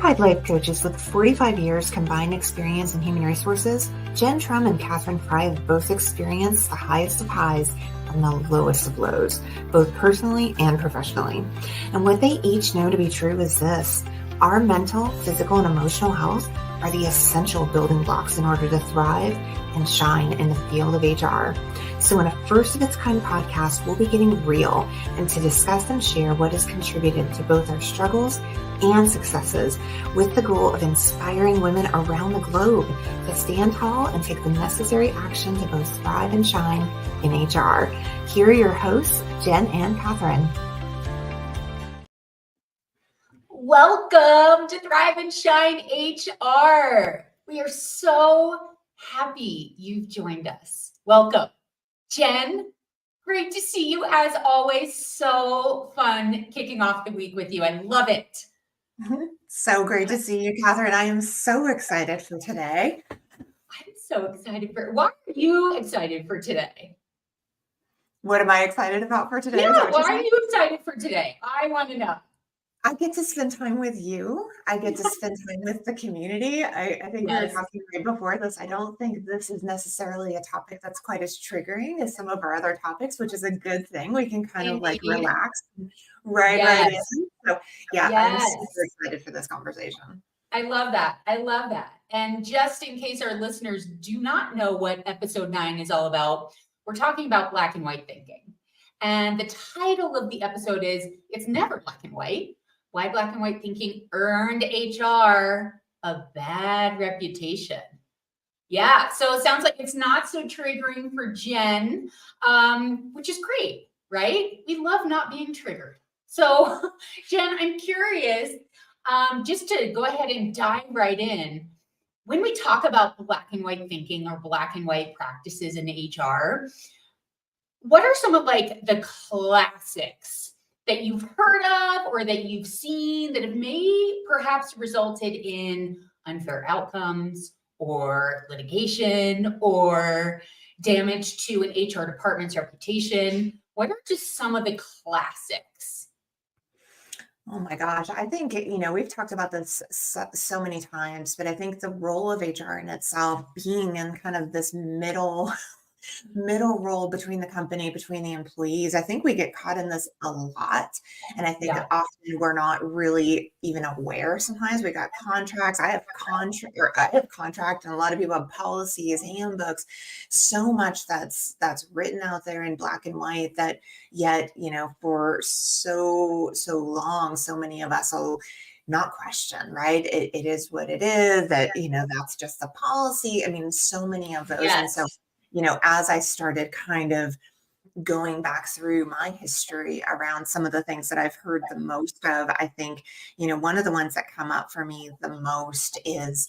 Certified life coaches with 45 years combined experience in human resources, Jen Trum and Katherine Fry have both experienced the highest of highs and the lowest of lows, both personally and professionally. And what they each know to be true is this: our mental, physical, and emotional health are the essential building blocks in order to thrive and shine in the field of HR. So in a first of its kind podcast, we'll be getting real and to discuss and share what has contributed to both our struggles and successes, with the goal of inspiring women around the globe to stand tall and take the necessary action to both thrive and shine in HR. Here are your hosts, Jen and Katherine. Welcome to Thrive and Shine HR. We are so happy you've joined us. Welcome. Jen, great to see you as always. So fun kicking off the week with you. I love it. So great to see you, Katherine. I am so excited for today. I'm so excited why are you excited for today? What am I excited about for today? Yeah, why are you excited for today? I want to know. I get to spend time with you. I get to spend time with the community. I think we were talking right before this. I don't think this is necessarily a topic that's quite as triggering as some of our other topics, which is a good thing. We can kind of like relax right in. So yeah, I'm super excited for this conversation. I love that. I love that. And just in case our listeners do not know what episode 9 is all about, we're talking about black and white thinking. And the title of the episode is It's Never Black and White: Why Black and White Thinking Earned HR a Bad Reputation. Yeah, so it sounds like it's not so triggering for Jen, which is great, right? We love not being triggered. So Jen, I'm curious, just to go ahead and dive right in. When we talk about black and white thinking or black and white practices in HR, what are some of like the classics that you've heard of or that you've seen that have maybe perhaps resulted in unfair outcomes or litigation or damage to an HR department's reputation? What are just some of the classics? Oh my gosh. I think, we've talked about this so many times, but I think the role of HR in itself being in kind of this middle role between the company, between the employees. I think we get caught in this a lot. And I think that often we're not really even aware. Sometimes we got contracts. I have contract, and a lot of people have policies, handbooks, so much that's written out there in black and white that yet, for so long, so many of us will not question, right? It is what it is, that, that's just the policy. I mean, so many of those. Yes. And so, as I started kind of going back through my history around some of the things that I've heard the most of, I think, one of the ones that come up for me the most is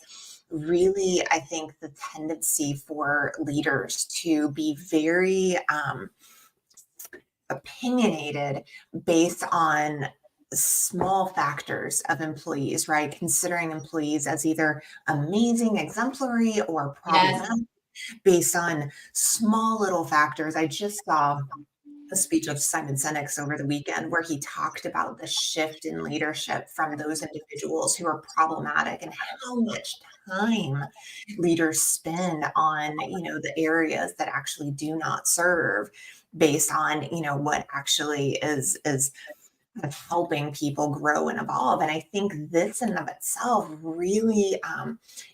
really, I think, the tendency for leaders to be very opinionated based on small factors of employees, right? Considering employees as either amazing, exemplary, or problematic. Based on small little factors. I just saw a speech of Simon Sinek's over the weekend where he talked about the shift in leadership from those individuals who are problematic and how much time leaders spend on, the areas that actually do not serve, based on, what actually is of helping people grow and evolve. And I think this in and of itself really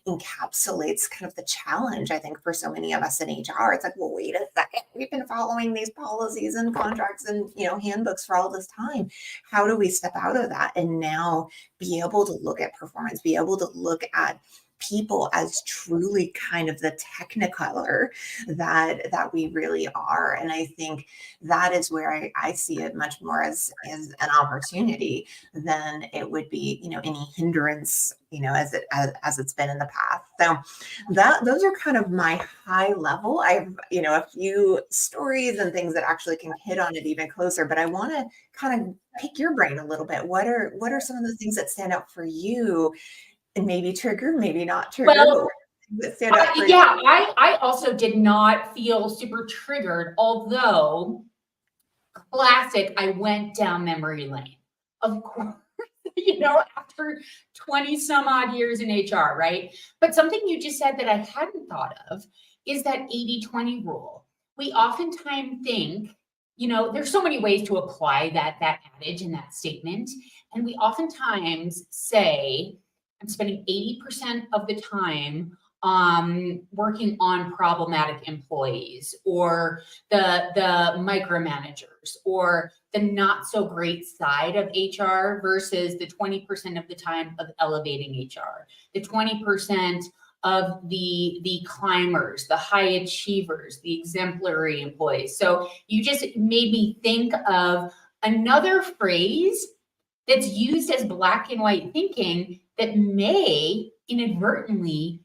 encapsulates kind of the challenge, I think, for so many of us in HR. It's like, well, wait a second, we've been following these policies and contracts and, handbooks for all this time. How do we step out of that and now be able to look at performance, be able to look at people as truly kind of the technicolor that we really are? And I think that is where I see it much more as an opportunity than it would be, any hindrance, as it's been in the past. So those are kind of my high level. I have, a few stories and things that actually can hit on it even closer, but I want to kind of pick your brain a little bit. What are some of the things that stand out for you? And maybe trigger, maybe not trigger. Well, I also did not feel super triggered, although classic, I went down memory lane. Of course, after 20 some odd years in HR, right? But something you just said that I hadn't thought of is that 80-20 rule. We oftentimes think, there's so many ways to apply that adage and that statement. And we oftentimes say, I'm spending 80% of the time working on problematic employees, or the micromanagers, or the not so great side of HR, versus the 20% of the time of elevating HR, the 20% of the climbers, the high achievers, the exemplary employees. So you just made me think of another phrase that's used as black and white thinking that may inadvertently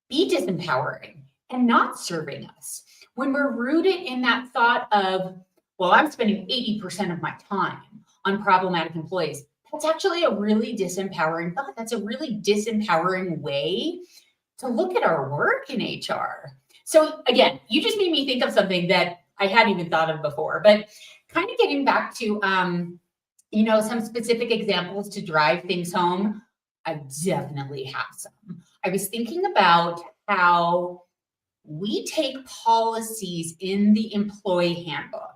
be disempowering and not serving us. When we're rooted in that thought of, well, I'm spending 80% of my time on problematic employees, that's actually a really disempowering thought. That's a really disempowering way to look at our work in HR. So again, you just made me think of something that I hadn't even thought of before, but kind of getting back to, some specific examples to drive things home. I definitely have some. I was thinking about how we take policies in the employee handbook.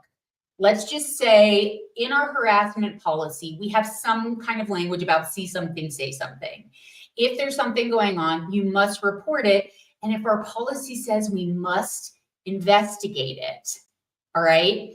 Let's just say in our harassment policy, we have some kind of language about see something, say something. If there's something going on, you must report it. And if our policy says we must investigate it, all right?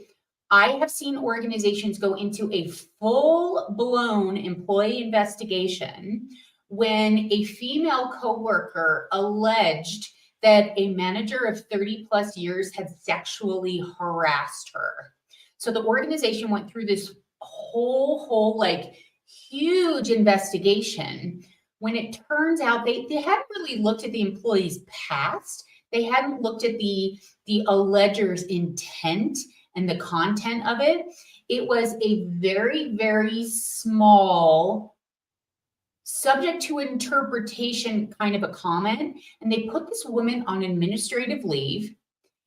I have seen organizations go into a full-blown employee investigation when a female coworker alleged that a manager of 30 plus years had sexually harassed her. So the organization went through this whole like huge investigation, when it turns out they hadn't really looked at the employee's past. They hadn't looked at the allegers' intent and the content of it. It was a very, very small, subject to interpretation kind of a comment. And they put this woman on administrative leave.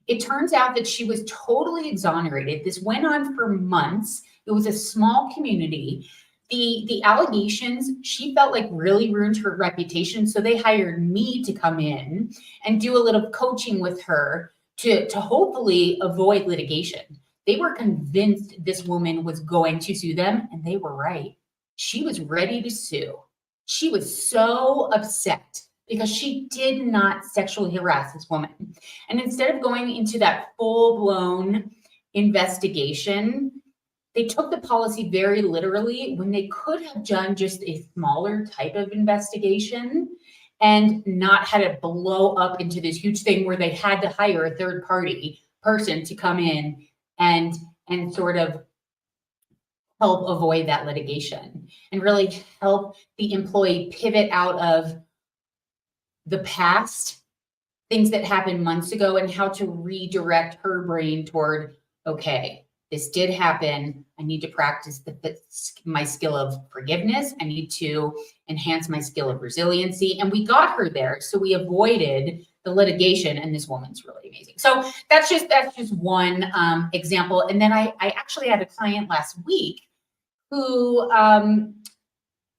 It turns out that she was totally exonerated. This went on for months. It was a small community. The allegations, she felt like really ruined her reputation. So they hired me to come in and do a little coaching with her to hopefully avoid litigation. They were convinced this woman was going to sue them, and they were right. She was ready to sue. She was so upset because she did not sexually harass this woman. And instead of going into that full-blown investigation, they took the policy very literally when they could have done just a smaller type of investigation and not had it blow up into this huge thing where they had to hire a third party person to come in and sort of help avoid that litigation and really help the employee pivot out of the past, things that happened months ago, and how to redirect her brain toward, okay, this did happen. I need to practice my skill of forgiveness. I need to enhance my skill of resiliency. And we got her there. So we avoided the litigation, and this woman's really amazing. So that's just one example. And then I actually had a client last week who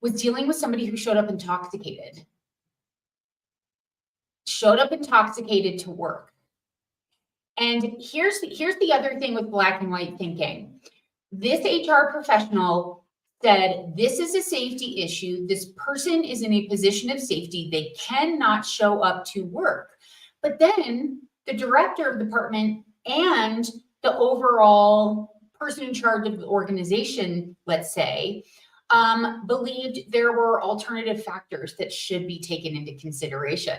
was dealing with somebody who showed up intoxicated to work. And here's the other thing with black and white thinking. This HR professional said, this is a safety issue. This person is in a position of safety. They cannot show up to work. But then the director of the department and the overall person in charge of the organization, let's say, believed there were alternative factors that should be taken into consideration,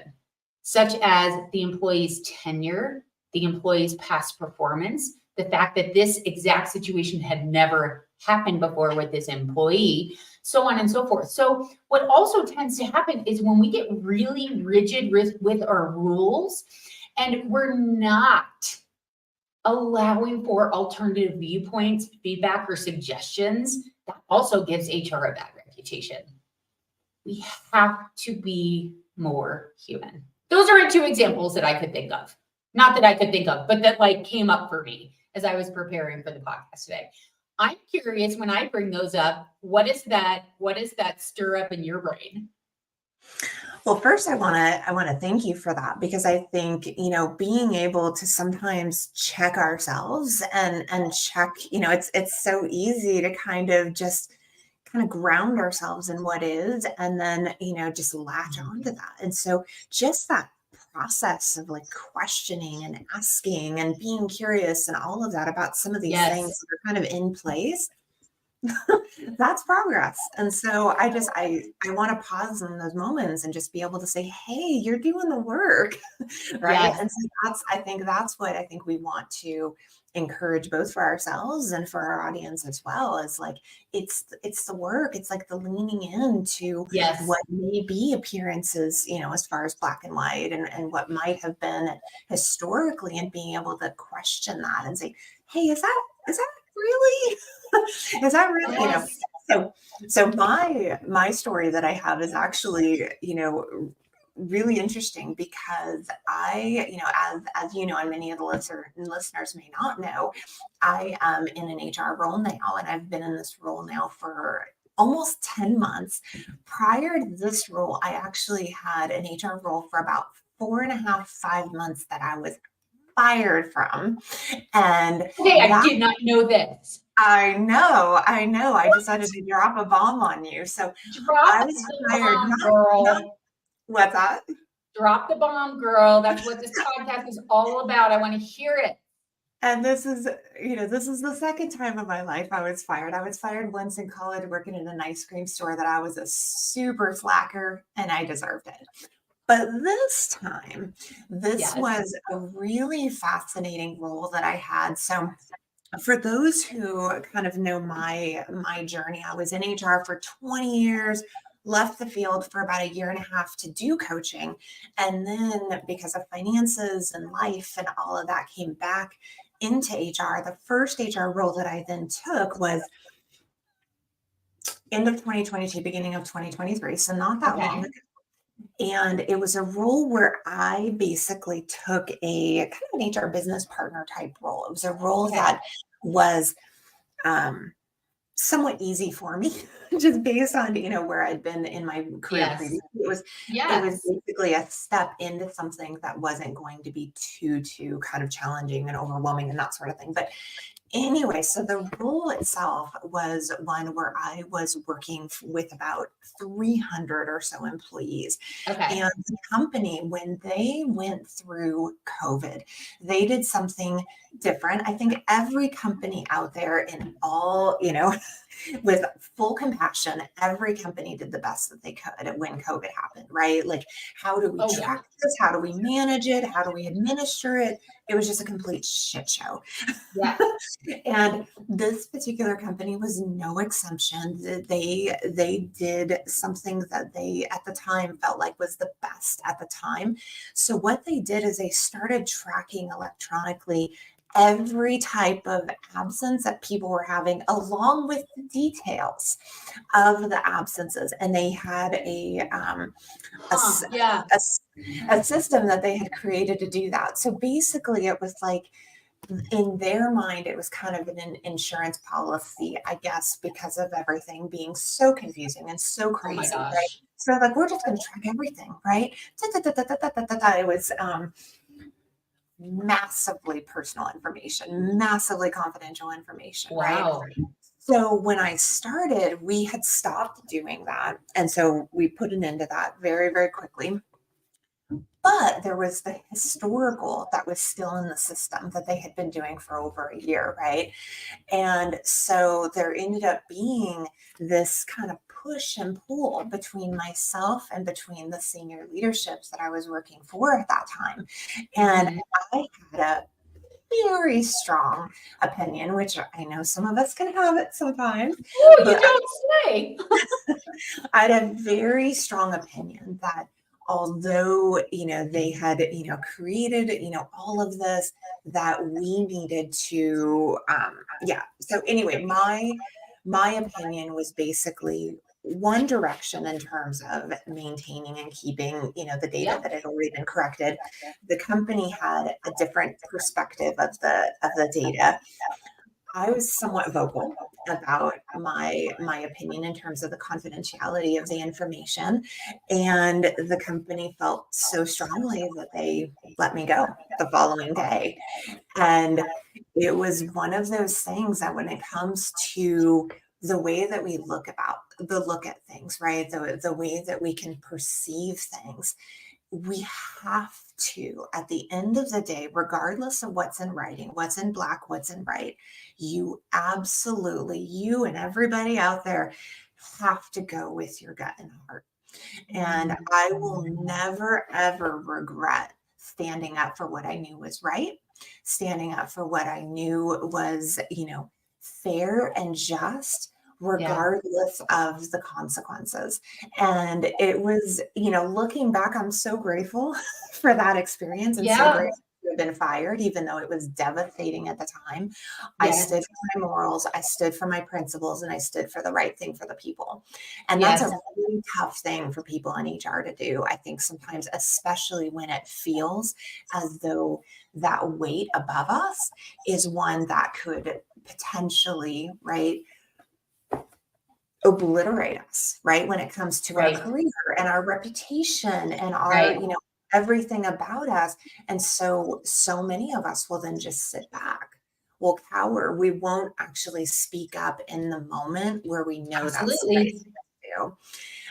such as the employee's tenure, the employee's past performance, the fact that this exact situation had never happened before with this employee, so on and so forth. So what also tends to happen is when we get really rigid with our rules and we're not allowing for alternative viewpoints, feedback, or suggestions, that also gives HR a bad reputation. We have to be more human. Those are 2 examples that I could think of. Not that I could think of, but that came up for me as I was preparing for the podcast today. I'm curious when I bring those up, what is that stir up in your brain? Well, first I want to thank you for that, because I think, being able to sometimes check ourselves and check, it's so easy to kind of ground ourselves in what is, and then, just latch onto that. And so just that process of like questioning and asking and being curious and all of that about some of these things Yes. that are kind of in place, that's progress. And so I want to pause in those moments and just be able to say, hey, you're doing the work. Right. Yes. And so I think that's what I think we want to encourage, both for ourselves and for our audience as well, is like it's the work. It's like the leaning into Yes. what may be appearances, as far as black and white, and what might have been historically, and being able to question that and say, hey, is that really is that really, Yes. so my story that I have is actually, really interesting, because as you know, and many of the listeners may not know, I am in an HR role now, and I've been in this role now for almost 10 months. Prior to this role, I actually had an HR role for about 4.5, 5 months that I was fired from. And Okay, I that did not know this. I know. I decided to drop a bomb on you. So Drop I was the fired, bomb, not girl. what's that? Drop the bomb, girl. That's what this podcast is all about. I want to hear it. And this is the second time in my life I was fired. I was fired once in college working in an ice cream store that I was a super slacker and I deserved it. But this time, this Yes. was a really fascinating role that I had. So for those who kind of know my journey, I was in HR for 20 years, left the field for about a year and a half to do coaching, and then because of finances and life and all of that, came back into HR. The first HR role that I then took was end of 2022, beginning of 2023, so not that long Okay. ago. And it was a role where I basically took a kind of an HR business partner type role. It was a role Okay. that was um, somewhat easy for me, just based on, where I'd been in my career Yes. previously. It was Yes. basically a step into something that wasn't going to be too kind of challenging and overwhelming and that sort of thing. But anyway, so the role itself was one where I was working with about 300 or so employees. Okay. And the company, when they went through COVID, they did something different. I think every company out there, in all, with full compassion, every company did the best that they could when COVID happened, right? Like, how do we Oh yeah. track this? How do we manage it? How do we administer it? It was just a complete shit show. Yeah. And this particular company was no exception. They did something that they at the time felt like was the best at the time. So what they did is they started tracking electronically every type of absence that people were having, along with the details of the absences. And they had a, Huh. Yeah. a, a system that they had created to do that. So basically, it was like, in their mind, it was kind of an insurance policy, I guess, because of everything being so confusing and so Oh my crazy, right? gosh. So like, we're just going to track everything, right? Da, da, da, da, da, da, da, da. It was massively personal information, massively confidential information, right? Wow. So when I started, we had stopped doing that. And so we put an end to that very, very quickly. But there was the historical that was still in the system that they had been doing for over a year, right? And so there ended up being this kind of push and pull between myself and between the senior leaderships that I was working for at that time. And Mhm. I had a very strong opinion, which I know some of us can have it sometimes, Oh, you but don't say. I had a very strong opinion that although, they had, created, all of this, that we needed to, yeah. So anyway, my opinion was basically one direction in terms of maintaining and keeping, the data Yeah. that had already been corrected. The company had a different perspective of the data. I was somewhat vocal about my opinion in terms of the confidentiality of the information, and the company felt so strongly that they let me go the following day. And it was one of those things that when it comes to the way that we look at things, right? The way that we can perceive things, we have to, at the end of the day, regardless of what's in writing, what's in black, what's in white, you and everybody out there have to go with your gut and heart. And I will never, ever regret standing up for what I knew was right, standing up for what I knew was, fair and just, Yeah. regardless of the consequences. And it was, looking back, I'm so grateful for that experience and so Yeah. grateful to have been fired, even though it was devastating at the time. I stood Yes. for my morals, I stood for my principles, and I stood for the right thing for the people. And that's Yes. a really tough thing for people in HR to do. I think sometimes, especially when it feels as though that weight above us is one that could potentially, right, obliterate us, right, when it comes to our Right. career and our reputation and our, Right. everything about us. And so many of us will then just sit back. We'll cower. We won't actually speak up in the moment where we know that's the right Absolutely. thing to do.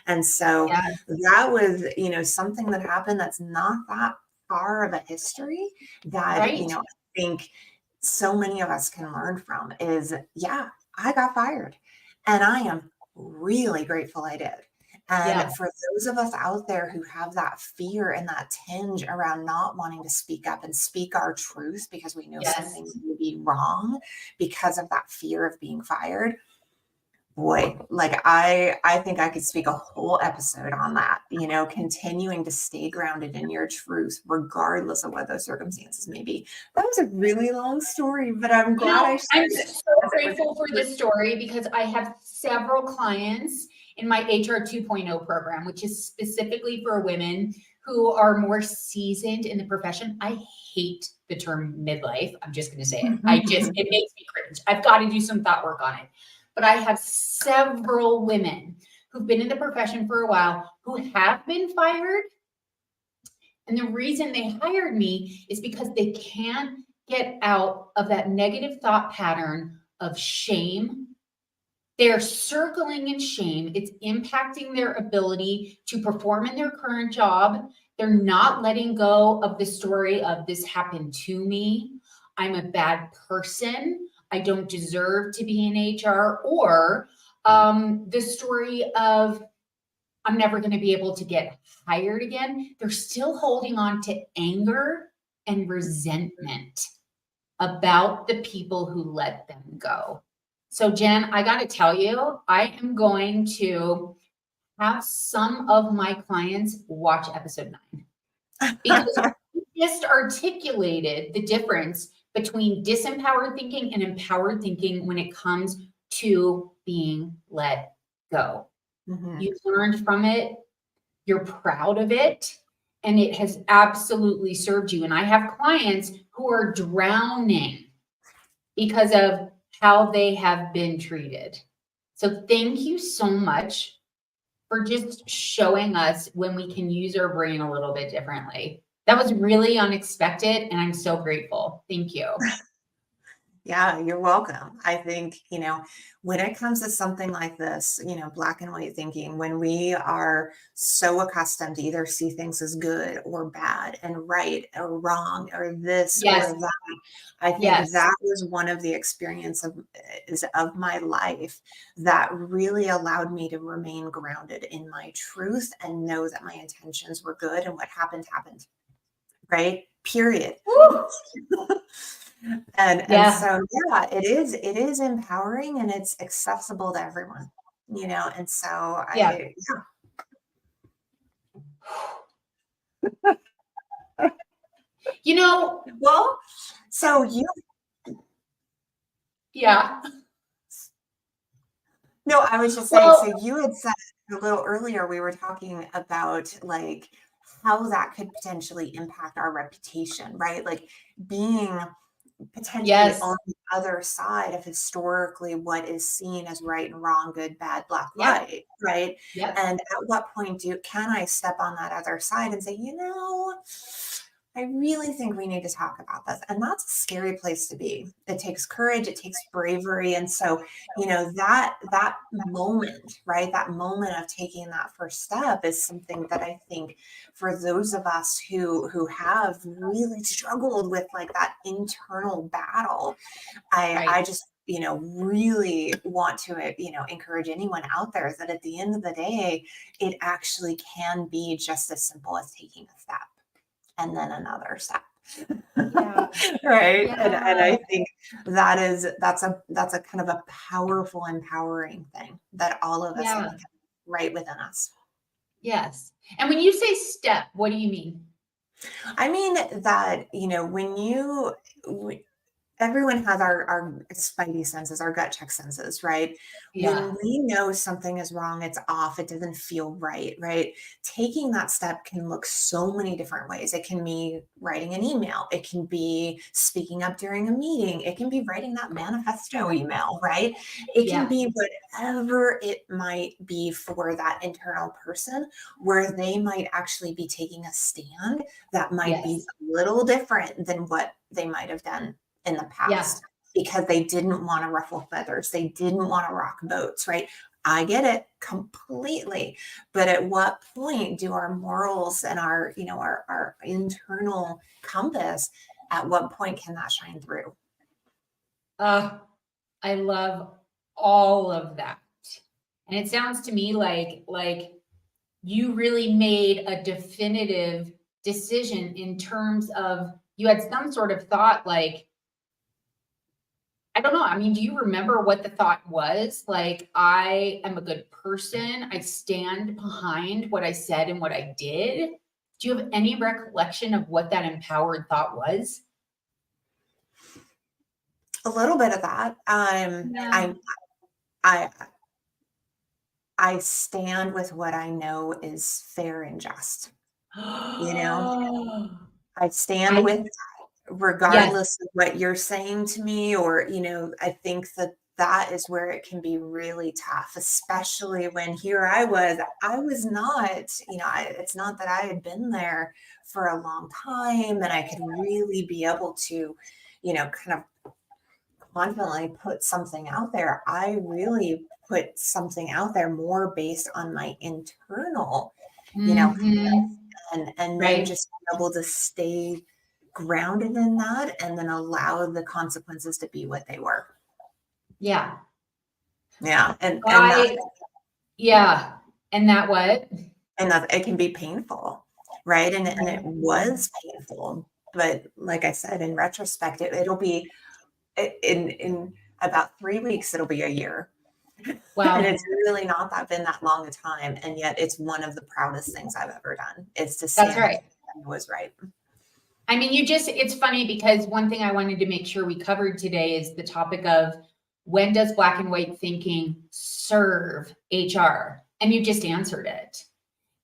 And so Yeah. that was, something that happened that's not that far of a history that, Right. I think so many of us can learn from is, yeah, I got fired and I am really grateful I did. Yeah. And for those of us out there who have that fear and that tinge around not wanting to speak up and speak our truth because we know Yes. something may be wrong because of that fear of being fired, boy, like I think I could speak a whole episode on that, continuing to stay grounded in your truth, regardless of what those circumstances may be. That was a really long story, but I'm glad I I'm shared it so because it was grateful for this story because I have several clients in my HR 2.0 program, which is specifically for women who are more seasoned in the profession. I hate the term midlife. I'm just going to say it. It makes me cringe. I've got to do some thought work on it. But I have several women who've been in the profession for a while who have been fired. And the reason they hired me is because they can't get out of that negative thought pattern of shame. They're circling in shame. It's impacting their ability to perform in their current job. They're not letting go of the story of this happened to me. I'm a bad person. I don't deserve to be in HR. Or the story of I'm never going to be able to get hired again. They're still holding on to anger and resentment about the people who let them go. So, Jen, I got to tell you, I am going to have some of my clients watch episode 9 because you just articulated the difference between disempowered thinking and empowered thinking when it comes to being let go. Mhm. You learned from it, you're proud of it, and it has absolutely served you. And I have clients who are drowning because of how they have been treated. So thank you so much for just showing us when we can use our brain a little bit differently. That was really unexpected, and I'm so grateful. Thank you. Yeah, you're welcome. I think, when it comes to something like this, black and white thinking, when we are so accustomed to either see things as good or bad and right or wrong or this Yes, or that, I think yes, that was one of the experiences of my life that really allowed me to remain grounded in my truth and know that my intentions were good and what happened happened, right? Period. woo, And yeah, so, yeah, it is empowering and it's accessible to everyone, and so yeah. You know, well, so you yeah. no, I was just saying, so Well, you had said a little earlier, we were talking about like how that could potentially impact our reputation, right? Like being potentially Yes. on the other side of historically what is seen as right and wrong, good, bad, black, Yep. white, right? Yep. And at what point can I step on that other side and say, I really think we need to talk about this. And that's a scary place to be. It takes courage, it takes bravery. And so, that moment, right? That moment of taking that first step is something that I think for those of us who have really struggled with like that internal battle, I Right. just really want to encourage anyone out there that at the end of the day, it actually can be just as simple as taking a step and then another step. Yeah. Right. And Yeah. I think that's a kind of a powerful, empowering thing that all of us have Yeah. right within us. Yes. And when you say step, what do you mean? I mean that, when everyone has our spidey senses, our gut check senses, right? Yeah. When we know something is wrong, it's off, it doesn't feel right, right? Taking that step can look so many different ways. It can be writing an email, it can be speaking up during a meeting, it can be writing that manifesto email, right? It can Yeah. be whatever it might be for that internal person, where they might actually be taking a stand that might be Yes. a little different than what they might have done in the Yeah. past because they didn't want to ruffle feathers. They didn't want to rock boats, right? I get it completely. But at what point do our morals and our internal compass, at what point can that shine through? Uh, I love all of that. And it sounds to me like you really made a definitive decision in terms of you had some sort of thought like I don't know. I mean, do you remember what the thought was? Like, I am a good person. I stand behind what I said and what I did. Do you have any recollection of what that empowered thought was? A little bit of that. Yeah. I I stand with what I know is fair and just. You know, I stand I with yes, regardless of what you're saying to me, or I think that is where it can be really tough, especially when here I was not, it's not that I had been there for a long time and I could really be able to, kind of confidently put something out there. I really put something out there more based on my internal, mhm, and then right, just be able to stay grounded in that and then allow the consequences to be what they were. yeah. Yeah. And that I yeah, and that what? and that it can be painful, right? And it Mhm. was painful. But like I said, in retrospect, it'll be in about 3 weeks, it'll be a year. And it's Wow, really not been that long a time. And yet it's one of the proudest things I've ever done is to that's stand with right. what I was right. I mean, it's funny because one thing I wanted to make sure we covered today is the topic of when does black and white thinking serve HR? And you just answered it.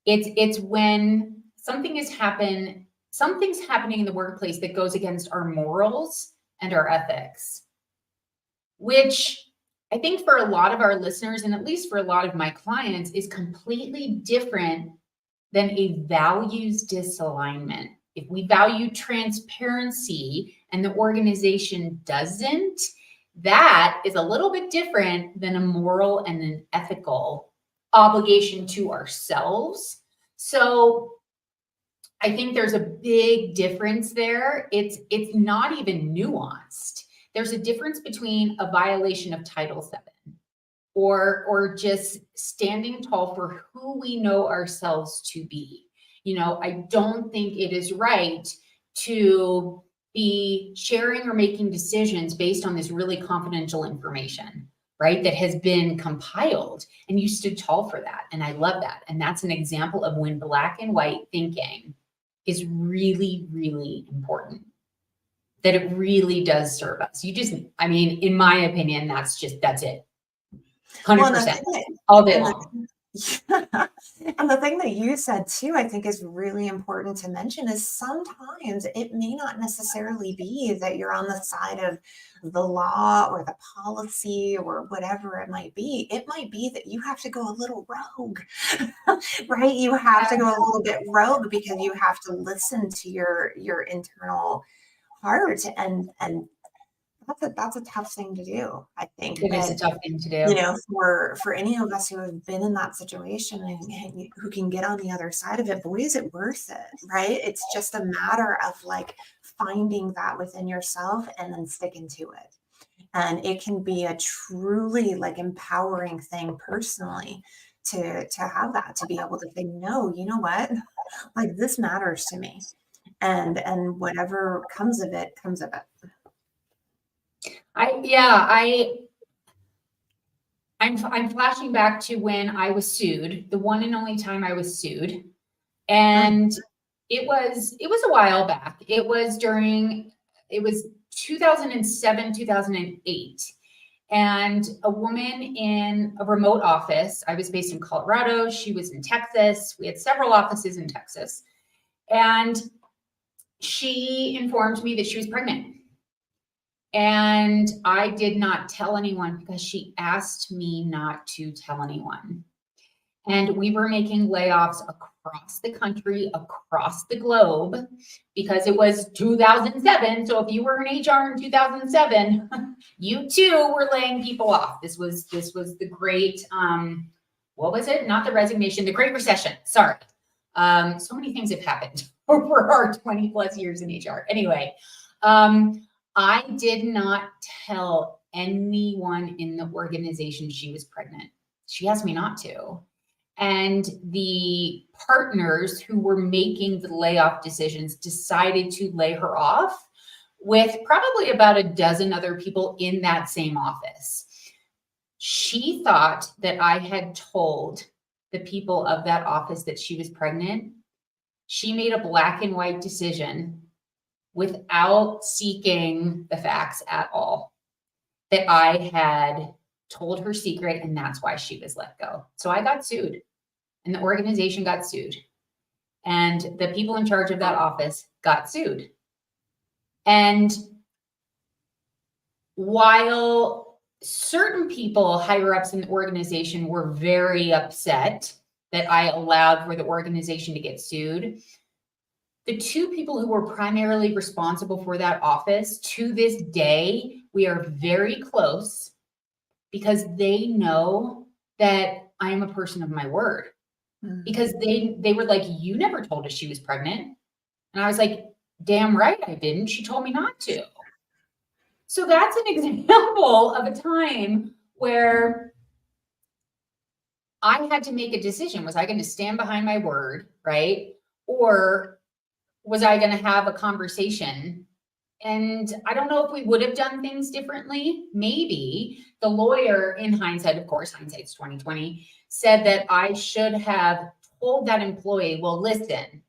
It's when something's happening in the workplace that goes against our morals and our ethics, which I think for a lot of our listeners, and at least for a lot of my clients, is completely different than a values disalignment. If we value transparency and the organization doesn't, that is a little bit different than a moral and an ethical obligation to ourselves. So I think there's a big difference there. It's not even nuanced. There's a difference between a violation of Title VII or just standing tall for who we know ourselves to be. I don't think it is right to be sharing or making decisions based on this really confidential information, right? That has been compiled and you stood tall for that. And I love that. And that's an example of when black and white thinking is really, really important. That it really does serve us. I mean, in my opinion, that's it. Well, and 100% all day and long. the And the thing that you said too, I think is really important to mention is sometimes it may not necessarily be that you're on the side of the law or the policy or whatever it might be. It might be that you have to go a little rogue, right? You have to go a little bit rogue because you have to listen to your internal heart, and that's a tough thing to do, I think. It is But a tough thing to do. for any of us who have been in that situation and who can get on the other side of it, boy, is it worth it, right? It's just a matter of like finding that within yourself and then sticking to it. And it can be a truly like empowering thing personally to have that, to be able to say, no, you know what? Like this matters to me. And whatever comes of it, comes of it. I'm flashing back to when I was sued, the one and only time I was sued. And it was a while back. It was 2007, 2008. And a woman in a remote office, I was based in Colorado, she was in Texas. We had several offices in Texas. And she informed me that she was pregnant. And I did not tell anyone because she asked me not to tell anyone. And we were making layoffs across the country, across the globe, because it was 2007. So if you were in HR in 2007, you too were laying people off. This was the great, what was it? Not the resignation, the Great Recession. Sorry. So many things have happened over our 20 plus years in HR. Anyway, I did not tell anyone in the organization she was pregnant. She asked me not to. And the partners who were making the layoff decisions decided to lay her off with probably about a dozen other people in that same office. She thought that I had told the people of that office that she was pregnant. She made a black and white decision without seeking the facts at all, that I had told her secret, and that's why she was let go. So I got sued, and the organization got sued, and the people in charge of that office got sued. And while certain people, higher ups in the organization, were very upset that I allowed for the organization to get sued, the two people who were primarily responsible for that office, to this day, we are very close because they know that I am a person of my word. Because they were like, you never told us she was pregnant. And I was like, damn right I didn't. She told me not to. So that's an example of a time where I had to make a decision. Was I going to stand behind my word, right? Or was I going to have a conversation? And I don't know if we would have done things differently. Maybe the lawyer, in hindsight, of course, hindsight's 2020, said that I should have told that employee, well, listen,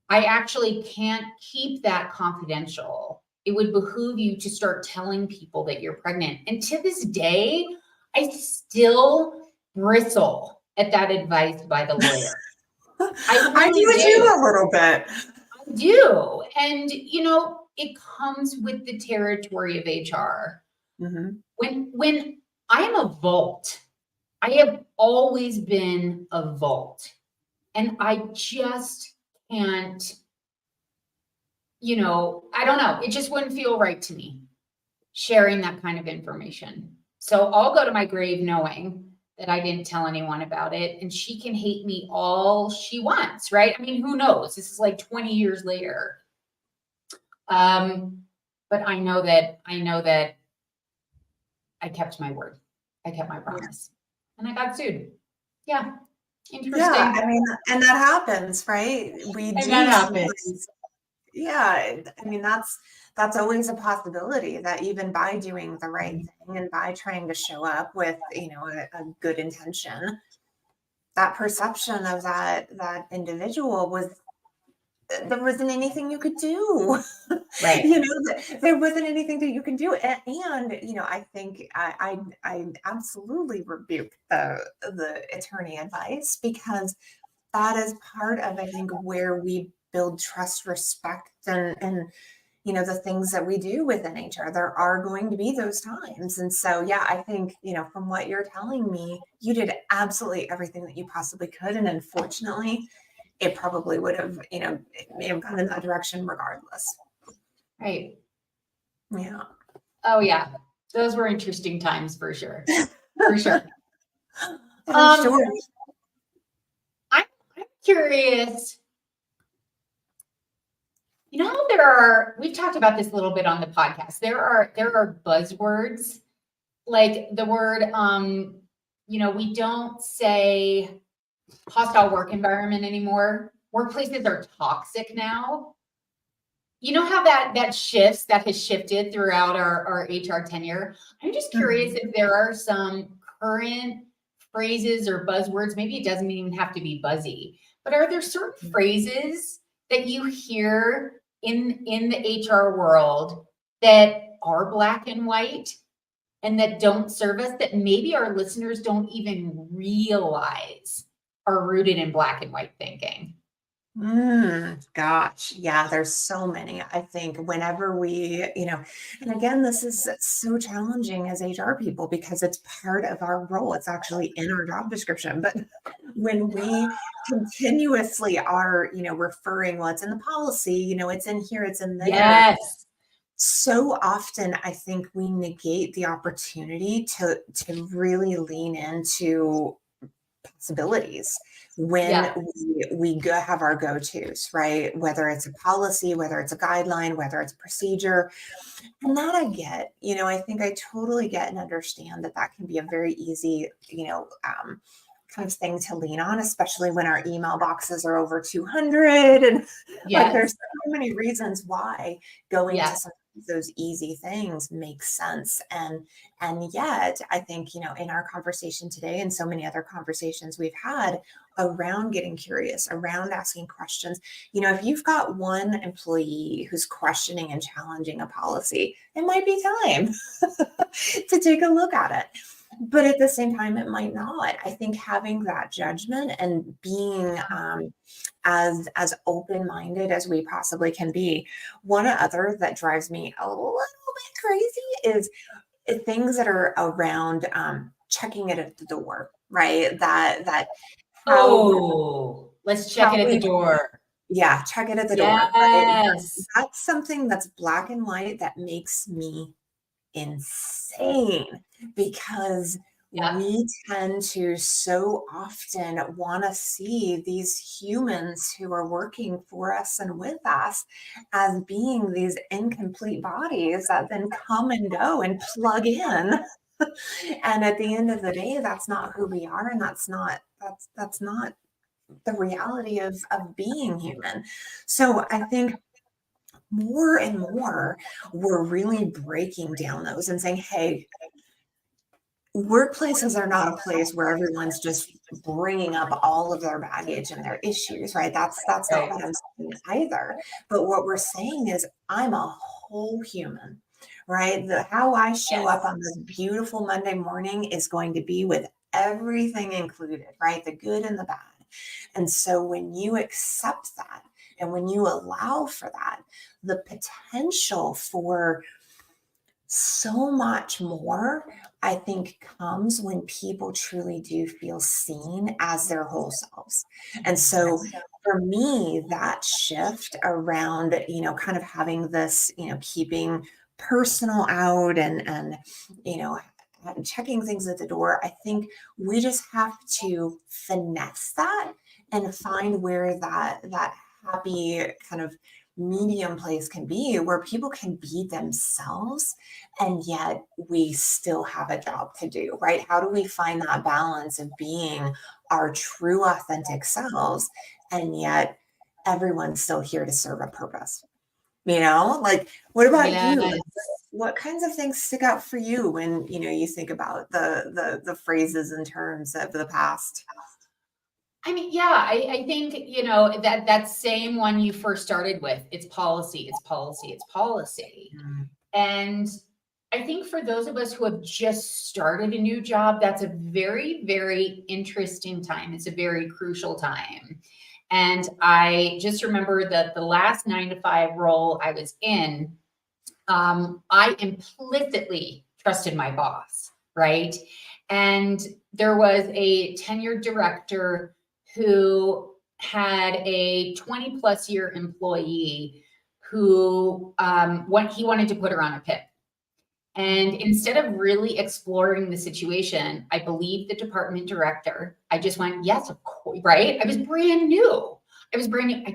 I actually can't keep that confidential. It would behoove you to start telling people that you're pregnant. And to this day, I still bristle at that advice by the lawyer. I do too a little bit. I do. And, it comes with the territory of HR. Mm-hmm. When I am a vault, I have always been a vault. And I just can't, I don't know. It just wouldn't feel right to me sharing that kind of information. So I'll go to my grave knowing that I didn't tell anyone about it, and she can hate me all she wants, right? I mean, who knows? This is like 20 years later. But I know that I kept my word. I kept my promise, and I got sued. Yeah. Interesting. Yeah, I mean, and that happens, right? That happens. Yeah, I mean, that's always a possibility that even by doing the right thing and by trying to show up with, a good intention, that perception of that individual there wasn't anything you could do. Right. There wasn't anything that you can do. And I think I absolutely rebuke the attorney advice, because that is part of, I think, where we build trust, respect, and the things that we do within HR. There are going to be those times. And so, yeah, I think, from what you're telling me, you did absolutely everything that you possibly could. And unfortunately, it probably would have, it may have gone in that direction regardless. Right. Yeah. Oh, yeah. Those were interesting times for sure. For sure. Sure. I'm curious. We've talked about this a little bit on the podcast. There are buzzwords like the word, we don't say hostile work environment anymore. Workplaces are toxic now. You know how that has shifted throughout our HR tenure. I'm just curious if there are some current phrases or buzzwords. Maybe it doesn't even have to be buzzy, but are there certain phrases that you hear in the HR world that are black and white and that don't serve us, that maybe our listeners don't even realize are rooted in black and white thinking? Gosh, yeah, there's so many. I think whenever we, and again, this is so challenging as HR people because it's part of our role. It's actually in our job description. But when we continuously are, referring, well, it's in the policy, it's in here, it's in there. Yes. So often, I think we negate the opportunity to really lean into possibilities when we have our go-tos, right? Whether it's a policy, whether it's a guideline, whether it's a procedure. And that I get, I think I totally get and understand that can be a very easy, kind of thing to lean on, especially when our email boxes are over 200 and like there's so many reasons why going to some of those easy things makes sense. And yet I think, in our conversation today and so many other conversations we've had around getting curious, around asking questions, if you've got one employee who's questioning and challenging a policy, it might be time to take a look at it. But at the same time, it might not. I think having that judgment and being as open-minded as we possibly can be. One other that drives me a little bit crazy is things that are around checking it at the door, right? Let's check it at the door. Yeah, check it at the door. Right? That's something that's black and white that makes me insane because we tend to so often want to see these humans who are working for us and with us as being these incomplete bodies that then come and go and plug in. And at the end of the day, that's not who we are. And that's not the reality of being human. So I think more and more, we're really breaking down those and saying, hey, workplaces are not a place where everyone's just bringing up all of their baggage and their issues, right? That's not what I'm saying either. But what we're saying is I'm a whole human, right? How I show up on this beautiful Monday morning is going to be with everything included, right? The good and the bad. And so when you accept that and when you allow for that, the potential for so much more, I think, comes when people truly do feel seen as their whole selves. And so for me, that shift around, kind of having this, keeping personal out and checking things at the door, I think we just have to finesse that and find where that happy kind of medium place can be where people can be themselves and yet we still have a job to do, right? How do we find that balance of being our true authentic selves and yet everyone's still here to serve a purpose? Like what about you? What kinds of things stick out for you when you think about the phrases and terms of the past? I mean, I think, that same one you first started with, it's policy, it's policy, it's policy. And I think for those of us who have just started a new job, that's a very, very interesting time. It's a very crucial time. And I just remember that the last 9 to 5 role I was in, I implicitly trusted my boss, right? And there was a tenured director who had a 20 plus year employee who he wanted to put her on a PIP. And instead of really exploring the situation, I believed the department director. I just went, yes, of course, right? I was brand new. I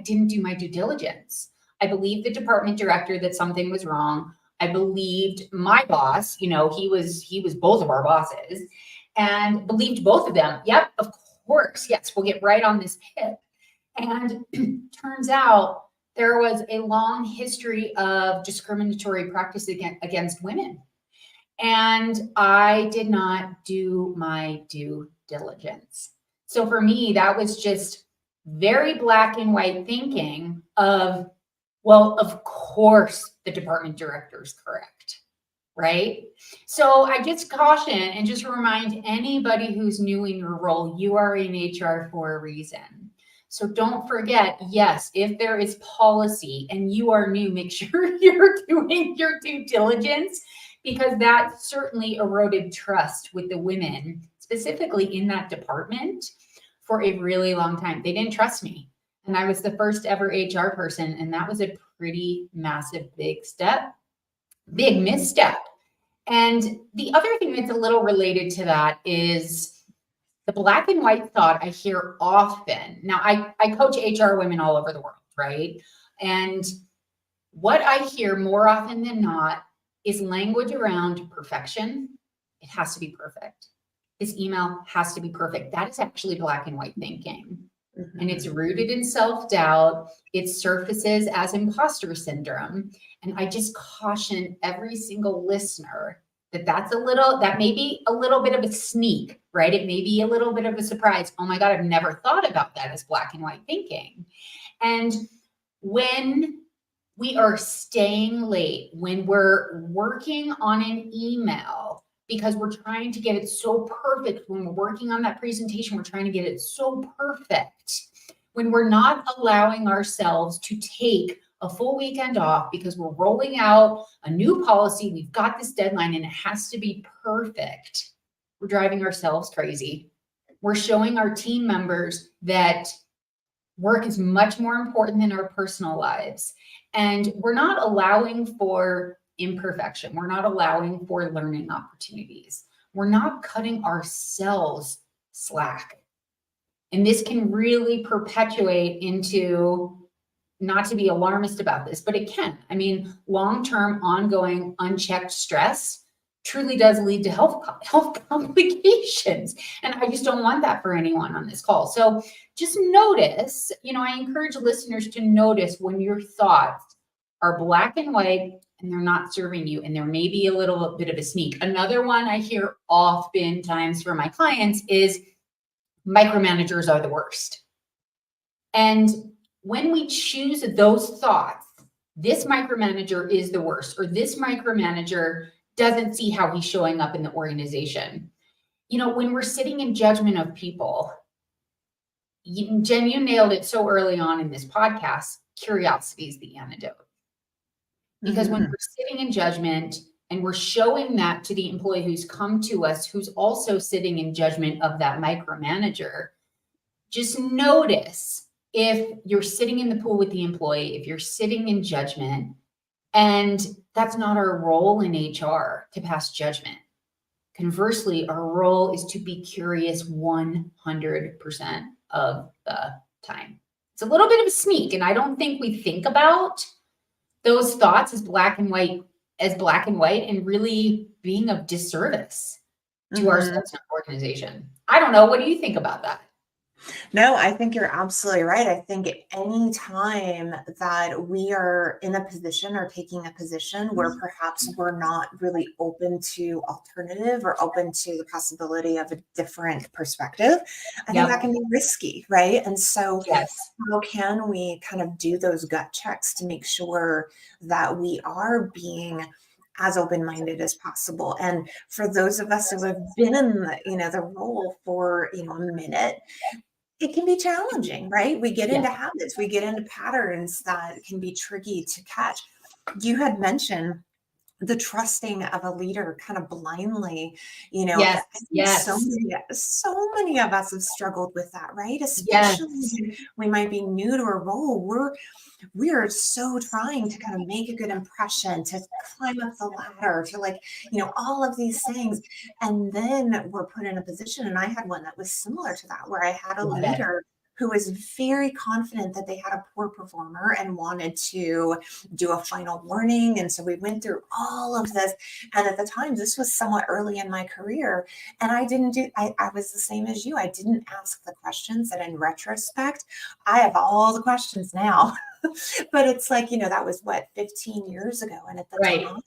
didn't do my due diligence. I believed the department director that something was wrong. I believed my boss, he was both of our bosses, and believed both of them. Yep, of course. Yes, we'll get right on this PIP. And turns out there was a long history of discriminatory practice against women. And I did not do my due diligence. So for me, that was just very black and white thinking of, well, of course the department director is correct, right? So I just caution and just remind anybody who's new in your role, you are in HR for a reason. So don't forget, yes, if there is policy and you are new, make sure you're doing your due diligence, because that certainly eroded trust with the women, specifically in that department, for a really long time. They didn't trust me. And I was the first ever HR person. And that was a pretty massive, big misstep. And the other thing that's a little related to that is the black and white thought I hear often. Now, I coach HR women all over the world, right? And what I hear more often than not is language around perfection. It has to be perfect. This email has to be perfect. That is actually black and white thinking. Mm-hmm. And it's rooted in self-doubt. It surfaces as imposter syndrome. And I just caution every single listener that may be a little bit of a sneak, right? It may be a little bit of a surprise. Oh my God, I've never thought about that as black and white thinking. And when we are staying late, when we're working on an email because we're trying to get it so perfect, when we're working on that presentation, we're trying to get it so perfect, when we're not allowing ourselves to take a full weekend off because we're rolling out a new policy, we've got this deadline and it has to be perfect, we're driving ourselves crazy. We're showing our team members that work is much more important than our personal lives. And we're not allowing for imperfection. We're not allowing for learning opportunities. We're not cutting ourselves slack. And this can really perpetuate into, not to be alarmist about this, but it can. I mean, long-term, ongoing, unchecked stress truly does lead to health complications. And I just don't want that for anyone on this call. So just notice, I encourage listeners to notice when your thoughts are black and white and they're not serving you, and there may be a little bit of a sneak. Another one I hear oftentimes from my clients is micromanagers are the worst. And when we choose those thoughts, this micromanager is the worst, or this micromanager doesn't see how he's showing up in the organization. When we're sitting in judgment of people, Jen, you nailed it so early on in this podcast, curiosity is the antidote. Because when we're sitting in judgment and we're showing that to the employee who's come to us, who's also sitting in judgment of that micromanager, just notice if you're sitting in the pool with the employee, if you're sitting in judgment. And that's not our role in HR, to pass judgment. Conversely, our role is to be curious 100% of the time. It's a little bit of a sneak, and I don't think we think about those thoughts as black and white, and really being of disservice to ourselves and our organization. I don't know. What do you think about that? No, I think you're absolutely right. I think any time that we are in a position or taking a position where perhaps we're not really open to alternative or open to the possibility of a different perspective, I think that can be risky, right? And so how can we kind of do those gut checks to make sure that we are being as open-minded as possible. And for those of us who have been in the role for, a minute, it can be challenging, right? We get Yeah. into habits, we get into patterns that can be tricky to catch. You had mentioned the trusting of a leader kind of blindly, Yes. I think Yes. so many of us have struggled with that, right? Yes. Especially when we might be new to a role. We are so trying to kind of make a good impression, to climb up the ladder, to all of these things. And then we're put in a position, and I had one that was similar to that, where I had a Love it. leader who was very confident that they had a poor performer and wanted to do a final warning. And so we went through all of this. And at the time, this was somewhat early in my career. And I was the same as you. I didn't ask the questions that in retrospect, I have all the questions now. But it's like, that was what, 15 years ago. And at the Right. time,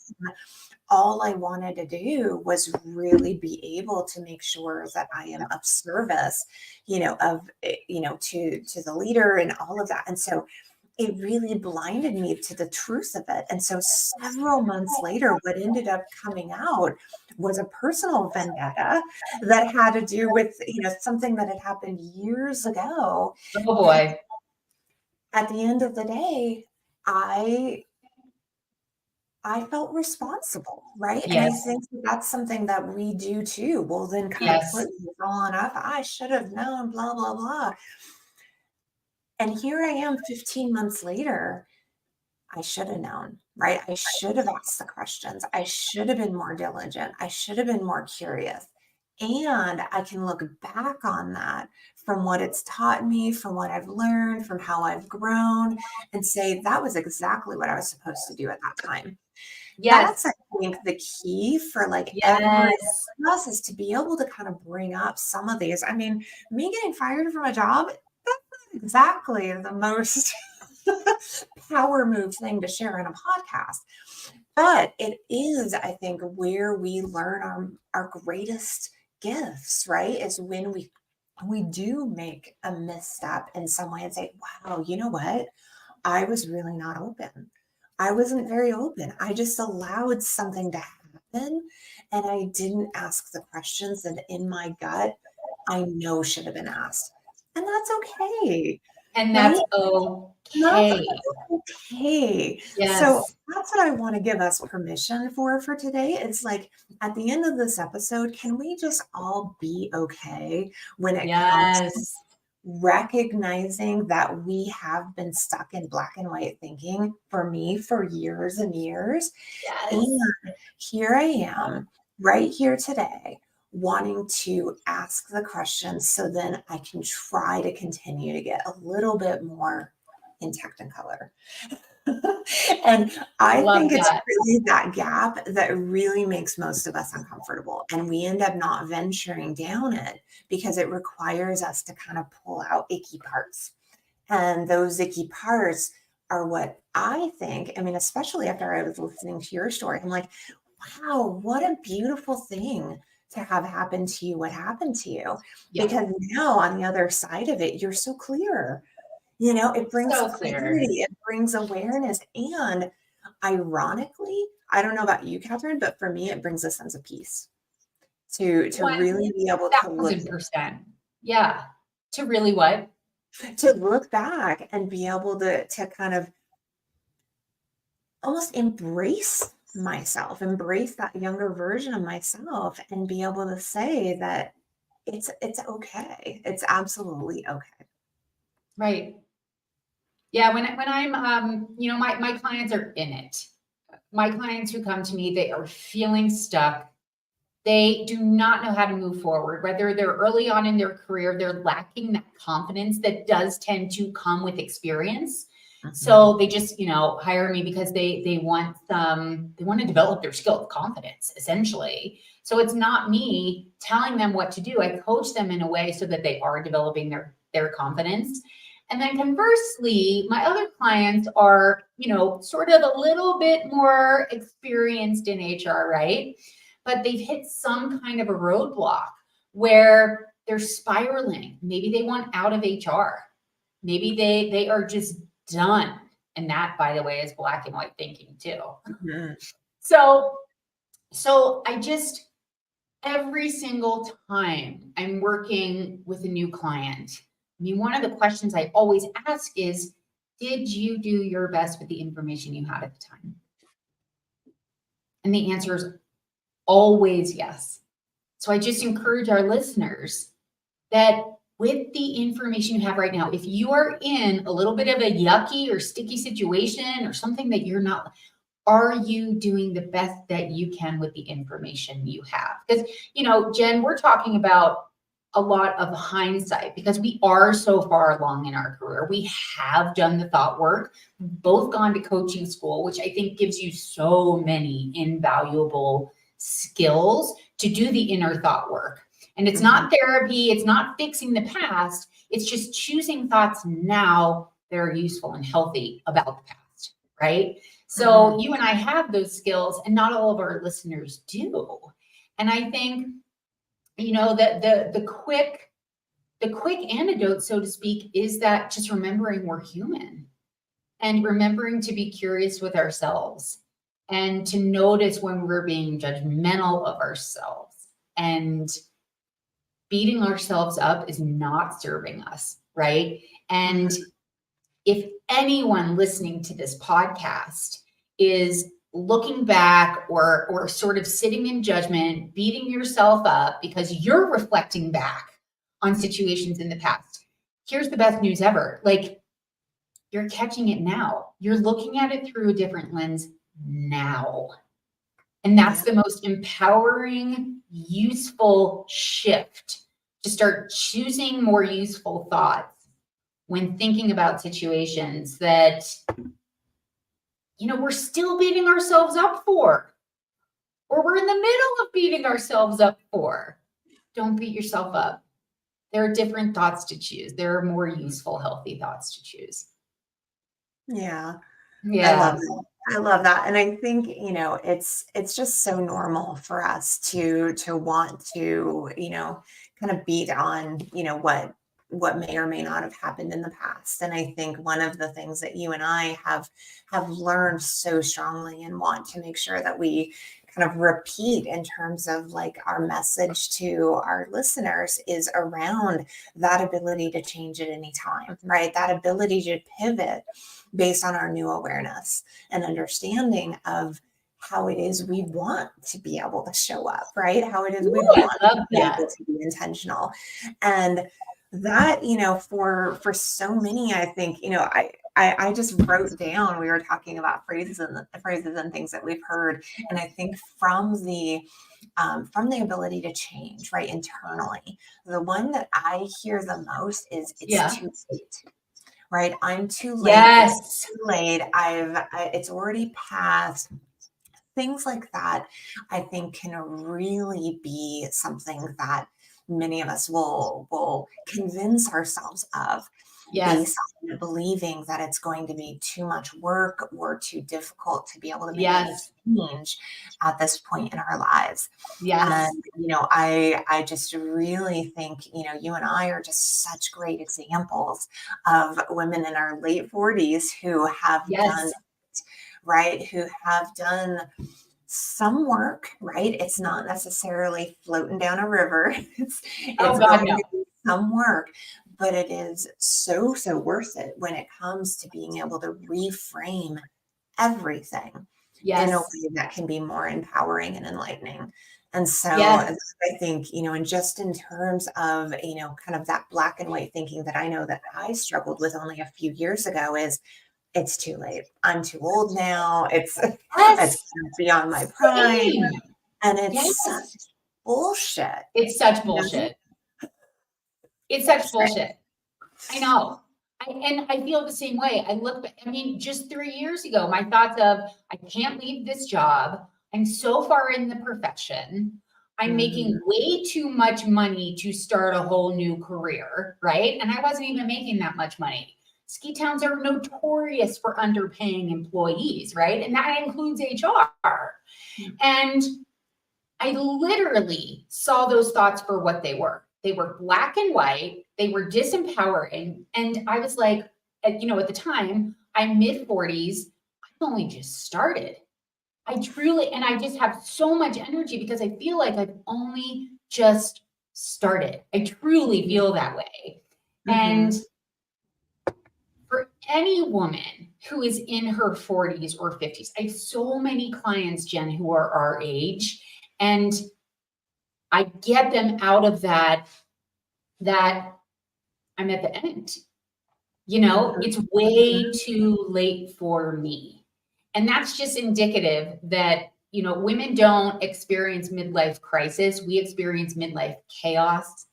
all I wanted to do was really be able to make sure that I am of service, to the leader and all of that. And so it really blinded me to the truth of it. And so several months later, what ended up coming out was a personal vendetta that had to do with, something that had happened years ago. Oh boy. At the end of the day, I felt responsible, right? And I Yes. think that's something that we do too. We'll then kind of Yes. put on up, I should have known, blah, blah, blah. And here I am 15 months later. I should have known, right? I should have asked the questions. I should have been more diligent. I should have been more curious. And I can look back on that from what it's taught me, from what I've learned, from how I've grown, and say that was exactly what I was supposed to do at that time. That's, Yes. I think, the key for every Yes. one of us, is to be able to kind of bring up some of these. I mean, me getting fired from a job, that's not exactly the most power move thing to share in a podcast. But it is, I think, where we learn our greatest gifts, right? Is when we do make a misstep in some way and say, wow, you know what? I was really not open. I wasn't very open. I just allowed something to happen, and I didn't ask the questions that in my gut I know should have been asked. And that's okay, And right? that's That's okay. okay. So Yes. that's what I want to give us permission for today. It's like, at the end of this episode, can we just all be okay when it comes to Yes. recognizing that we have been stuck in black and white thinking, for me, for years and years? Yes. And here I am, right here today, wanting to ask the questions so then I can try to continue to get a little bit more in Technicolor. And I Love think it's that. really that gap that really makes most of us uncomfortable. And we end up not venturing down it because it requires us to kind of pull out icky parts. And those icky parts are what I think, I mean, especially after I was listening to your story, I'm like, wow, what a beautiful thing to have happen to you, what happened to you. Yeah. Because now on the other side of it, you're so clear. It brings So clear. clarity, it brings awareness. And ironically, I don't know about you, Catherine, but for me, it brings a sense of peace to really be able to look 1000%. Yeah. To really what? back and be able to kind of almost embrace myself, embrace that younger version of myself, and be able to say that it's okay. It's absolutely okay. Right. Yeah. When I'm, my clients are in it. My clients who come to me, they are feeling stuck. They do not know how to move forward, whether they're early on in their career, they're lacking that confidence that does tend to come with experience. So they just, hire me because they want they want to develop their skill of confidence, essentially. So it's not me telling them what to do. I coach them in a way so that they are developing their confidence. And then conversely, my other clients are, sort of a little bit more experienced in HR, right? But they've hit some kind of a roadblock where they're spiraling. Maybe they want out of HR. Maybe they are just done. And that, by the way, is black and white thinking too. Mhm. So I just, every single time I'm working with a new client, I mean, one of the questions I always ask is, did you do your best with the information you had at the time? And the answer is always yes. So I just encourage our listeners that with the information you have right now, if you are in a little bit of a yucky or sticky situation or something that you're not, are you doing the best that you can with the information you have? Because, Jen, we're talking about a lot of hindsight because we are so far along in our career. We have done the thought work, both gone to coaching school, which I think gives you so many invaluable skills to do the inner thought work. And it's not therapy, it's not fixing the past, it's just choosing thoughts now that are useful and healthy about the past, right? So you and I have those skills, and not all of our listeners do. And I think, that the quick antidote, so to speak, is that just remembering we're human and remembering to be curious with ourselves and to notice when we're being judgmental of ourselves, and beating ourselves up is not serving us, right? And if anyone listening to this podcast is looking back or sort of sitting in judgment, beating yourself up because you're reflecting back on situations in the past, here's the best news ever. Like, you're catching it now. You're looking at it through a different lens now. And that's the most empowering, useful shift, to start choosing more useful thoughts when thinking about situations that, we're still beating ourselves up for, or we're in the middle of beating ourselves up for. Don't beat yourself up. There are different thoughts to choose. There are more useful, healthy thoughts to choose. Yeah. Yeah. I love that. I love that. And I think, it's just so normal for us to want to, kind of beat on, what may or may not have happened in the past. And I think one of the things that you and I have learned so strongly and want to make sure that we kind of repeat in terms of like our message to our listeners is around that ability to change at any time, right? That ability to pivot based on our new awareness and understanding of how it is we want to be able to show up, right? How it is we want to be able to be intentional. And that, for so many, I think, I just wrote down, we were talking about phrases and things that we've heard. And I think from the ability to change, right, internally, the one that I hear the most is it's too late. Right. I'm too late. Yes. It's too late. It's already passed. Things like that, I think, can really be something that many of us will convince ourselves of based on believing that it's going to be too much work or too difficult to be able to make any change at this point in our lives. And, I just really think, you and I are just such great examples of women in our late 40s who have done it, right? Who have done some work, right? It's not necessarily floating down a river. It's going to be some work, but it is so, so worth it when it comes to being able to reframe everything in a way that can be more empowering and enlightening. And so I think, and just in terms of, kind of that black and white thinking that I know that I struggled with only a few years ago is, it's too late. I'm too old now. It's beyond my prime. And it's such bullshit. It's such bullshit. It's such bullshit. I know. I feel the same way. I look back, just 3 years ago, my thoughts of, I can't leave this job. I'm so far in the profession. I'm making way too much money to start a whole new career, right? And I wasn't even making that much money. Ski towns are notorious for underpaying employees, right? And that includes HR. And I literally saw those thoughts for what they were. They were black and white. They were disempowering. And I was like, at the time, I'm mid 40s. I've only just started. I truly, and I just have so much energy because I feel like I've only just started. I truly feel that way. And for any woman who is in her 40s or 50s, I have so many clients, Jen, who are our age, and I get them out of that I'm at the end. It's way too late for me. And that's just indicative that, women don't experience midlife crisis. We experience midlife chaos.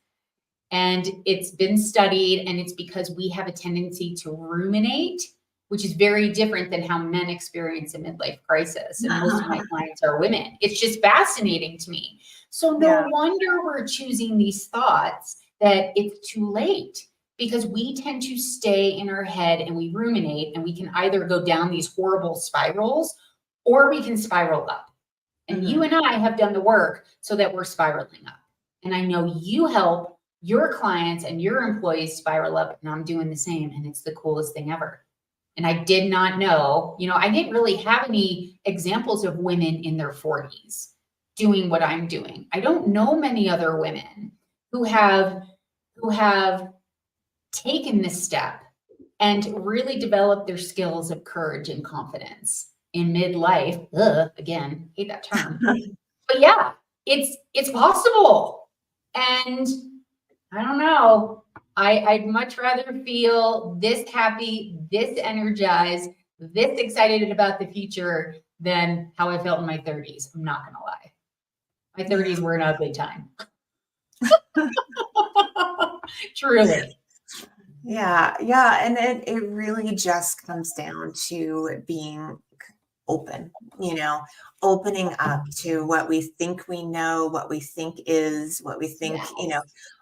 And it's been studied, and it's because we have a tendency to ruminate, which is very different than how men experience a midlife crisis. And most of my clients are women. It's just fascinating to me. So no wonder we're choosing these thoughts that it's too late, because we tend to stay in our head and we ruminate, and we can either go down these horrible spirals or we can spiral up. And you and I have done the work so that we're spiraling up. And I know you help your clients and your employees spiral up, and I'm doing the same. And it's the coolest thing ever. And I did not know, I didn't really have any examples of women in their 40s doing what I'm doing. I don't know many other women who have taken this step and really developed their skills of courage and confidence in midlife. Again, hate that term. But yeah, it's possible. And I don't know. I'd much rather feel this happy, this energized, this excited about the future than how I felt in my 30s. I'm not going to lie. My 30s were an ugly time. Truly. Yeah. And it really just comes down to being open, opening up to what we think we know, what we think is, what we think,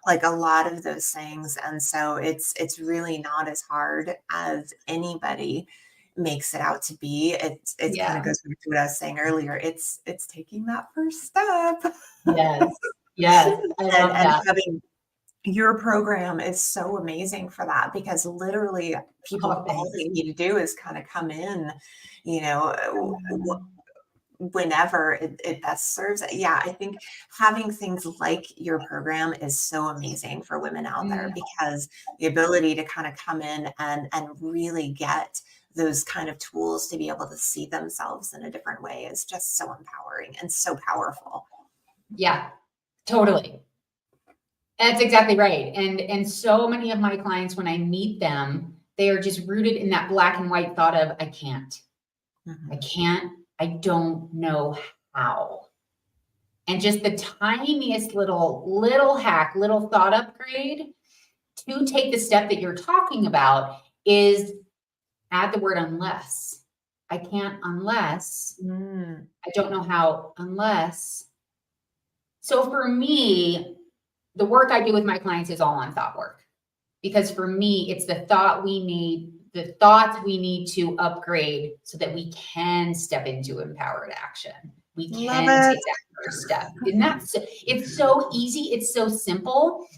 like a lot of those things. And so it's really not as hard as anybody makes it out to be. It kind of goes back to what I was saying earlier. It's taking that first step. Yes. I love that. Having your program is so amazing for that, because literally people, all they need to do is kind of come in, whenever it best serves it. Yeah, I think having things like your program is so amazing for women out there, because the ability to kind of come in and really get those kind of tools to be able to see themselves in a different way is just so empowering and so powerful. Yeah, totally. That's exactly right. And so many of my clients, when I meet them, they are just rooted in that black and white thought of, I can't, I don't know how. And just the tiniest little hack, little thought upgrade to take the step that you're talking about is add the word unless. I can't unless. I don't know how unless. So for me, the work I do with my clients is all on thought work, because for me, it's the thoughts we need to upgrade so that we can step into empowered action. We can take that first step. And it's so easy. It's so simple.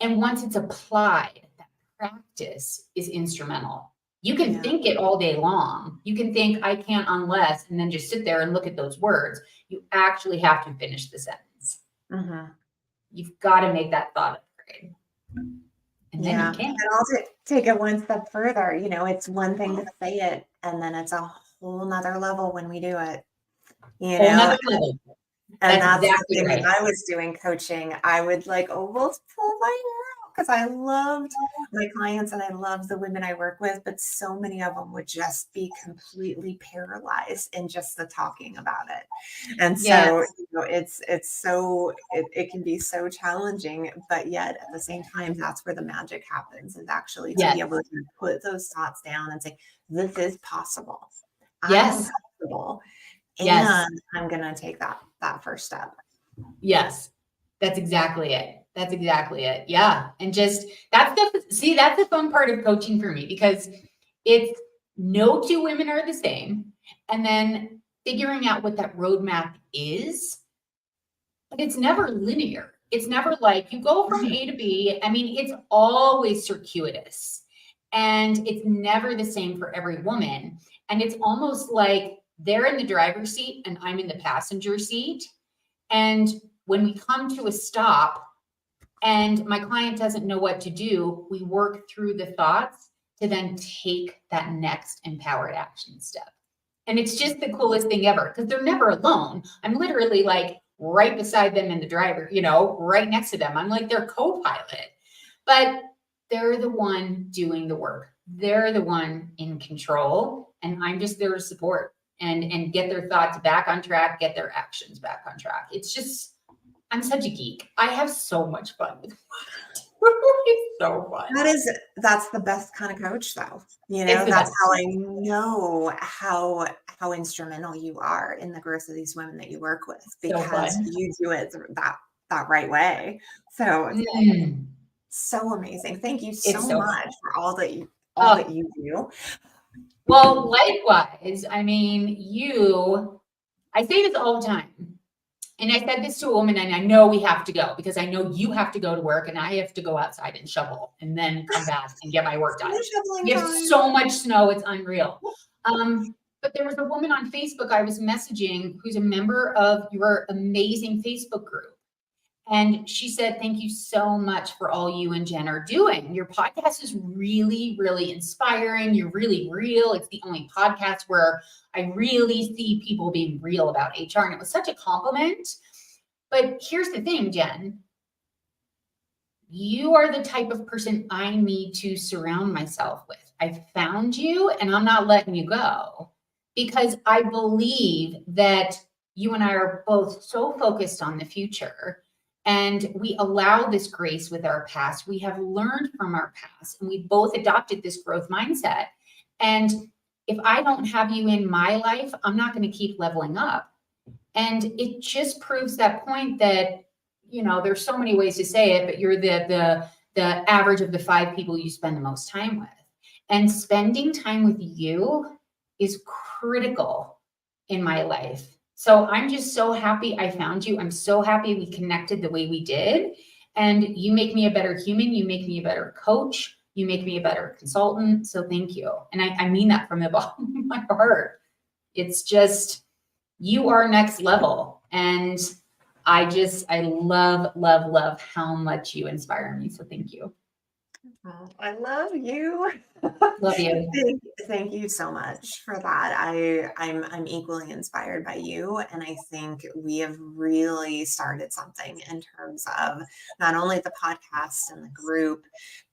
And once it's applied, that practice is instrumental. You can think it all day long. You can think, I can't unless, and then just sit there and look at those words. You actually have to finish the sentence. You've got to make that thought upgrade. And then you can. And also take it one step further. It's one thing to say it, and then it's a whole nother level when we do it. Another level. And that's exactly the thing. Right. When I was doing coaching, I would almost pull my hair out, because I loved my clients and I loved the women I work with, but so many of them would just be completely paralyzed in just the talking about it. And so, it can be so challenging, but yet at the same time, that's where the magic happens, is actually to be able to put those thoughts down and say, this is possible. I'm possible. And I'm going to take that first step. Yes, that's exactly it. Yeah. And just, that's the fun part of coaching for me, because it's no two women are the same. And then figuring out what that roadmap is, but it's never linear. It's never like you go from A to B. I mean, it's always circuitous, and it's never the same for every woman. And it's almost like they're in the driver's seat and I'm in the passenger seat. And when we come to a stop and my client doesn't know what to do, we work through the thoughts to then take that next empowered action step. And it's just the coolest thing ever because they're never alone. I'm literally like right beside them in the driver, right next to them. I'm like their co-pilot, but they're the one doing the work. They're the one in control, and I'm just there to support and get their thoughts back on track, get their actions back on track. It's just, I'm such a geek. I have so much fun with it. It's so fun. That's the best kind of coach though. That's how I know how instrumental you are in the growth of these women that you work with, because you do it that right way. So so amazing. Thank you so much for all that you do. Well, likewise. I mean, I say this all the time. And I said this to a woman, and I know we have to go because I know you have to go to work and I have to go outside and shovel and then come back and get my work done. We have so much snow, it's unreal. But there was a woman on Facebook I was messaging who's a member of your amazing Facebook group. And she said, thank you so much for all you and Jen are doing. Your podcast is really, really inspiring. You're really real. It's the only podcast where I really see people being real about HR. And it was such a compliment. But here's the thing, Jen. You are the type of person I need to surround myself with. I found you and I'm not letting you go because I believe that you and I are both so focused on the future. And we allow this grace with our past. We have learned from our past and we both adopted this growth mindset. And if I don't have you in my life, I'm not going to keep leveling up. And it just proves that point that, there's so many ways to say it, but you're the average of the 5 people you spend the most time with. And spending time with you is critical in my life. So I'm just so happy I found you. I'm so happy we connected the way we did. And you make me a better human. You make me a better coach. You make me a better consultant. So thank you. And I mean that from the bottom of my heart. It's just, you are next level. And I love, love, love how much you inspire me. So thank you. Oh, I love you. Love you. Thank you so much for that. I'm equally inspired by you, and I think we have really started something in terms of not only the podcast and the group,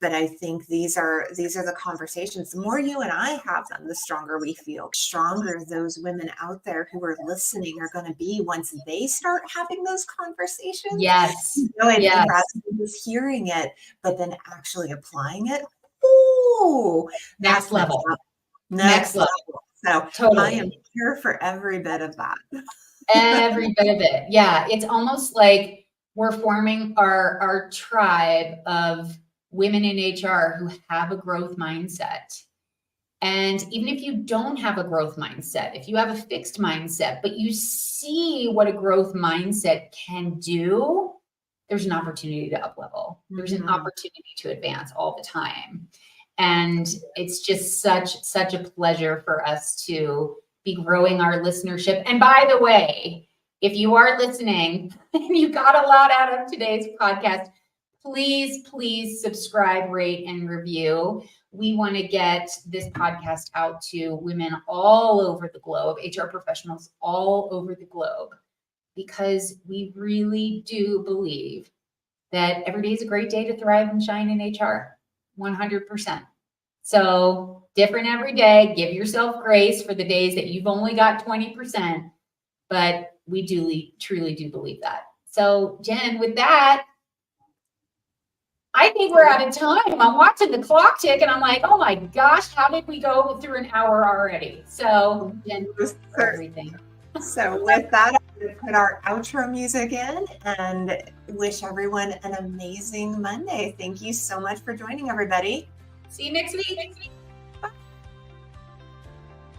but I think these are the conversations. The more you and I have them, the stronger we feel. Stronger those women out there who are listening are going to be once they start having those conversations. Yes. Yes. Rather than just hearing it, but then actually applying it. Ooh, next level. Next level. So totally. I am here for every bit of that. Every bit of it. Yeah. It's almost like we're forming our tribe of women in HR who have a growth mindset. And even if you don't have a growth mindset, if you have a fixed mindset, but you see what a growth mindset can do, there's an opportunity to up-level. There's an opportunity to advance all the time. And it's just such a pleasure for us to be growing our listenership. And by the way, if you are listening and you got a lot out of today's podcast, please subscribe, rate, and review. We want to get this podcast out to women all over the globe, HR professionals all over the globe, because we really do believe that every day is a great day to thrive and shine in HR, 100%. So different every day. Give yourself grace for the days that you've only got 20%, but we truly do believe that. So Jen, with that, I think we're out of time. I'm watching the clock tick and I'm like, oh my gosh, how did we go through an hour already? So Jen, for everything. So with that, I'm going to put our outro music in and wish everyone an amazing Monday. Thank you so much for joining, everybody. See you next week.